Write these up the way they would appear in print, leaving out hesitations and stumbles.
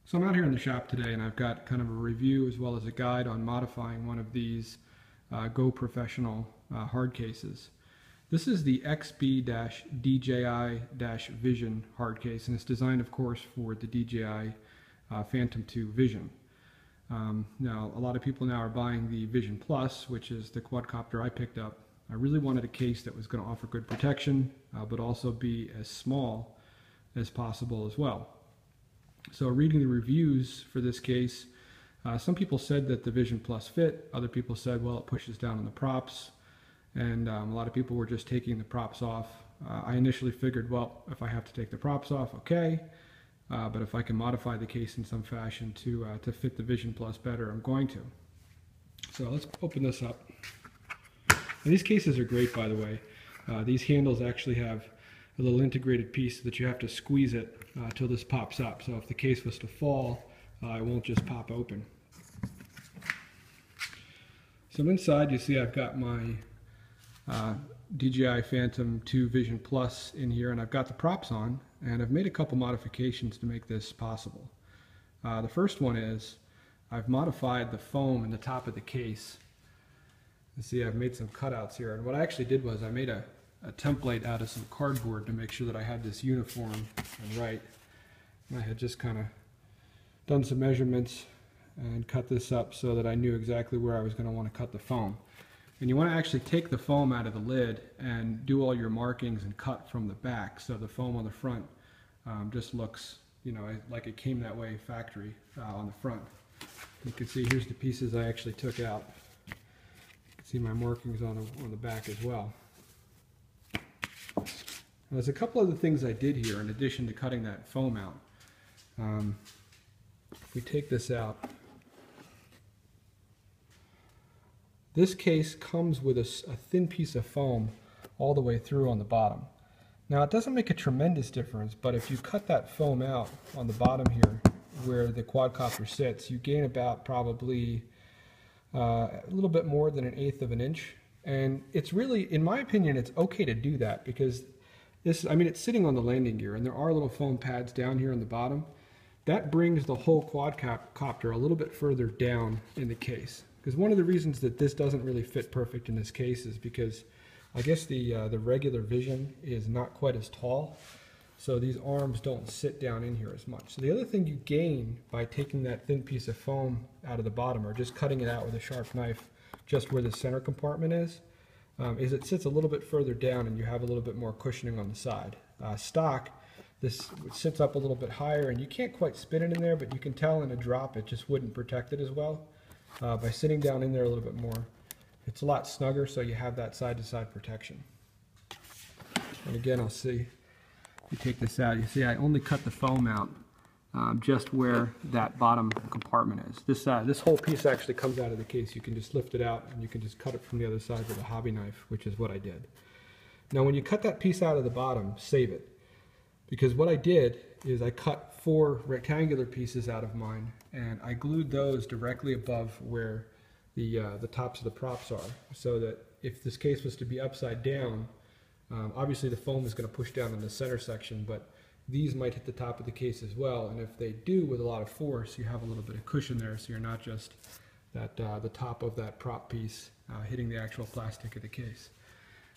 So I'm out here in the shop today and I've got kind of a review as well as a guide on modifying one of these Go Professional hard cases. This is the XB-DJI-Vision hard case, and it's designed of course for the DJI Phantom 2 Vision. Now a lot of people now are buying the Vision Plus, which is the quadcopter I picked up. I really wanted a case that was going to offer good protection but also be as small as possible as well. So reading the reviews for this case, some people said that the Vision Plus fit, other people said, well, it pushes down on the props, and a lot of people were just taking the props off. I initially figured, well, if I have to take the props off, okay, but if I can modify the case in some fashion to fit the Vision Plus better, I'm going to. So let's open this up. And these cases are great, by the way. These handles actually have a little integrated piece that you have to squeeze it till this pops up. So if the case was to fall, it won't just pop open. So inside you see I've got my DJI Phantom 2 Vision Plus in here, and I've got the props on, and I've made a couple modifications to make this possible. The first one is I've modified the foam in the top of the case. You see I've made some cutouts here, and what I actually did was I made a template out of some cardboard to make sure that I had this uniform and right. And I had just kind of done some measurements and cut this up so that I knew exactly where I was going to want to cut the foam. And you want to actually take the foam out of the lid and do all your markings and cut from the back, so the foam on the front just looks, you know, like it came that way factory on the front. You can see here's the pieces I actually took out. You can see my markings on the back as well. There's a couple other things I did here in addition to cutting that foam out. If we take this out, this case comes with a thin piece of foam all the way through on the bottom. Now it doesn't make a tremendous difference, but if you cut that foam out on the bottom here where the quadcopter sits, you gain about probably a little bit more than 1/8 of an inch. And it's really, in my opinion, it's okay to do that because this, I mean, it's sitting on the landing gear and there are little foam pads down here on the bottom. That brings the whole quadcopter a little bit further down in the case. Because one of the reasons that this doesn't really fit perfect in this case is because I guess the regular Vision is not quite as tall. So these arms don't sit down in here as much. So the other thing you gain by taking that thin piece of foam out of the bottom or just cutting it out with a sharp knife just where the center compartment is it sits a little bit further down and you have a little bit more cushioning on the side. Stock, this sits up a little bit higher and you can't quite spin it in there, but you can tell in a drop it just wouldn't protect it as well. By sitting down in there a little bit more, it's a lot snugger, so you have that side-to-side protection. And again, I'll see, if you take this out, you see I only cut the foam out just where that bottom compartment is. This whole piece actually comes out of the case. You can just lift it out and you can just cut it from the other side with a hobby knife, which is what I did. Now when you cut that piece out of the bottom, save it. Because what I did is I cut 4 rectangular pieces out of mine and I glued those directly above where the tops of the props are, so that if this case was to be upside down, obviously the foam is going to push down in the center section, but these might hit the top of the case as well, and if they do with a lot of force, you have a little bit of cushion there, so you're not just the top of that prop piece hitting the actual plastic of the case.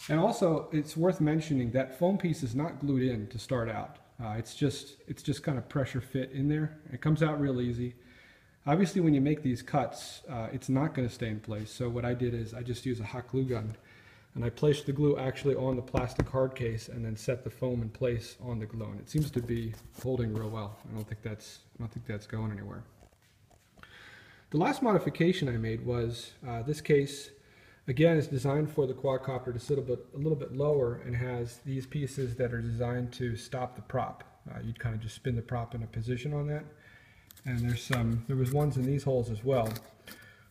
And also, it's worth mentioning that foam piece is not glued in to start out. It's just kind of pressure fit in there. It comes out real easy. Obviously, when you make these cuts, it's not going to stay in place. So what I did is I just used a hot glue gun, and I placed the glue actually on the plastic hard case, and then set the foam in place on the glue. And it seems to be holding real well. I don't think that's going anywhere. The last modification I made was this case. Again, is designed for the quadcopter to sit a little bit lower and has these pieces that are designed to stop the prop. You'd kind of just spin the prop in a position on that. And there was ones in these holes as well.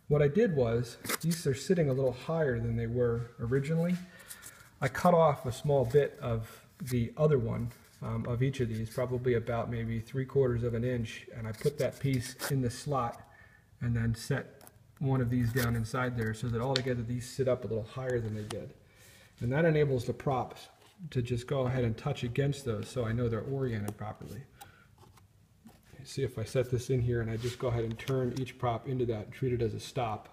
What I did was, these are sitting a little higher than they were originally. I cut off a small bit of the other one of each of these, probably about maybe 3/4 of an inch, and I put that piece in the slot and then set one of these down inside there so that altogether these sit up a little higher than they did. And that enables the props to just go ahead and touch against those so I know they're oriented properly. see if I set this in here and I just go ahead and turn each prop into that and treat it as a stop,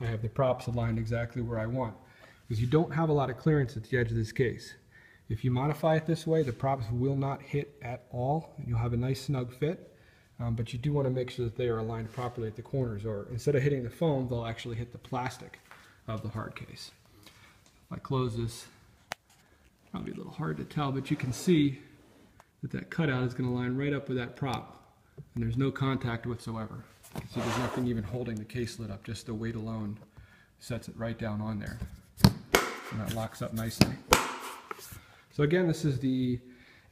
I have the props aligned exactly where I want. Because you don't have a lot of clearance at the edge of this case. If you modify it this way, the props will not hit at all, and you'll have a nice snug fit. But you do want to make sure that they are aligned properly at the corners, or instead of hitting the foam, they'll actually hit the plastic of the hard case. If I close this, probably a little hard to tell, but you can see that that cutout is going to line right up with that prop, and there's no contact whatsoever. You can see there's nothing even holding the case lid up, just the weight alone sets it right down on there. And that locks up nicely. So again, this is the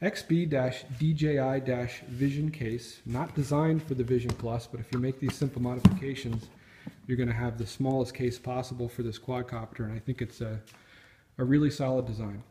XB-DJI-Vision case, not designed for the Vision Plus, but if you make these simple modifications, you're going to have the smallest case possible for this quadcopter, and I think it's a really solid design.